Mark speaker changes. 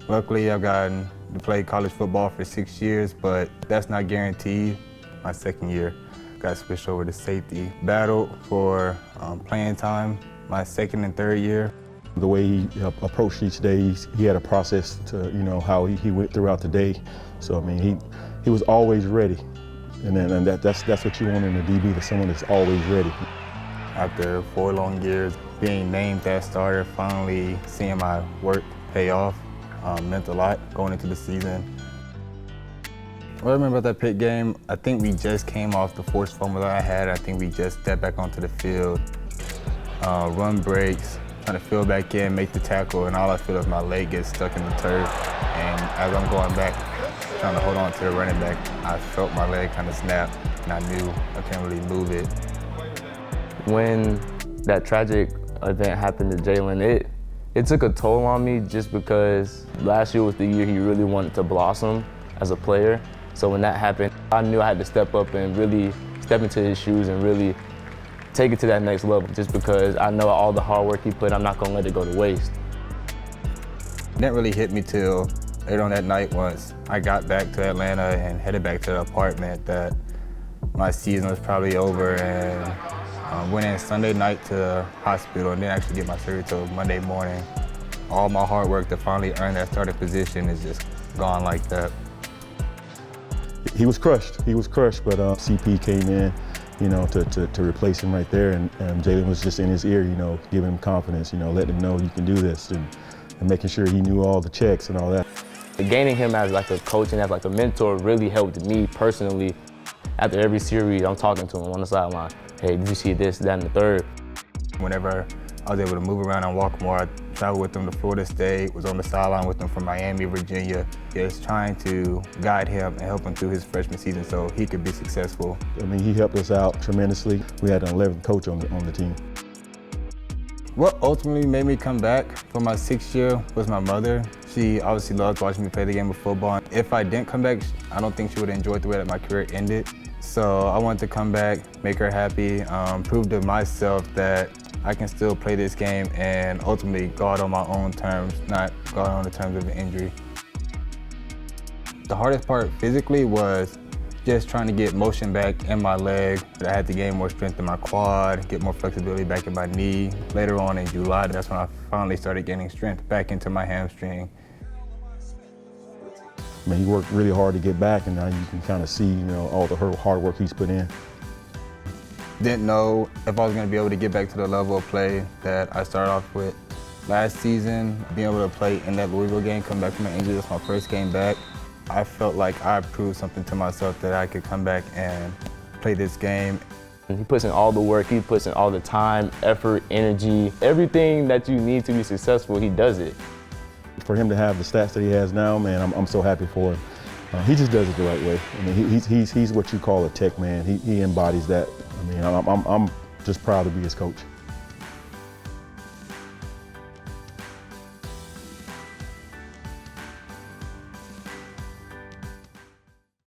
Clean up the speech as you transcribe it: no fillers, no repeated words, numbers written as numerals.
Speaker 1: Luckily, I've gotten to play college football for 6 years, but that's not guaranteed. My second year, got switched over to safety. Battled for playing time my second and third year.
Speaker 2: The way he approached each day, he had a process to, how he went throughout the day. So, I mean, he was always ready. And that's what you want in a DB, someone that's always ready.
Speaker 1: After 4 long years, being named that starter, finally seeing my work pay off, meant a lot going into the season. What I remember about that Pitt game, I think we just came off the forced fumble that I had. I think we just stepped back onto the field, run breaks, trying to fill back in, make the tackle, and all I feel is my leg gets stuck in the turf. And as I'm going back, trying to hold on to the running back, I felt my leg kind of snap, and I knew I couldn't really move it.
Speaker 3: When that tragic event happened to Jaylon, it took a toll on me just because last year was the year he really wanted to blossom as a player. So when that happened, I knew I had to step up and really step into his shoes and really take it to that next level, just because I know all the hard work he put, I'm not gonna let it go to waste.
Speaker 1: It didn't really hit me till later on that night once I got back to Atlanta and headed back to the apartment that my season was probably over, and went in Sunday night to the hospital and didn't actually get my surgery till Monday morning. All my hard work to finally earn that starting position is just gone like that.
Speaker 2: He was crushed, but CP came in, to replace him right there, and Jaylon was just in his ear, giving him confidence, letting him know you can do this, and making sure he knew all the checks and all that.
Speaker 3: Gaining him as like a coach and as like a mentor really helped me personally. After every series, I'm talking to him on the sideline. Hey, did you see this, that, and the third?
Speaker 1: Whenever I was able to move around and walk more, I traveled with him to Florida State, was on the sideline with him from Miami, Virginia, just trying to guide him and help him through his freshman season so he could be successful.
Speaker 2: I mean, he helped us out tremendously. We had an 11th coach on the team.
Speaker 1: What ultimately made me come back for my 6th year was my mother. She obviously loved watching me play the game of football. If I didn't come back, I don't think she would have enjoyed the way that my career ended. So I wanted to come back, make her happy, prove to myself that I can still play this game and ultimately go out on my own terms, not go out on the terms of an injury. The hardest part physically was just trying to get motion back in my leg. I had to gain more strength in my quad, get more flexibility back in my knee. Later on in July, that's when I finally started gaining strength back into my hamstring.
Speaker 2: I mean, he worked really hard to get back, and now you can kind of see, all the hard work he's put in.
Speaker 1: Didn't know if I was going to be able to get back to the level of play that I started off with. Last season, being able to play in that Louisville game, come back from my injury, that's my first game back. I felt like I proved something to myself that I could come back and play this game.
Speaker 3: He puts in all the work, he puts in all the time, effort, energy, everything that you need to be successful, he does it.
Speaker 2: For him to have the stats that he has now, man, I'm so happy for him. He just does it the right way. I mean, he's what you call a tech man. He embodies that. I mean, I'm just proud to be his coach.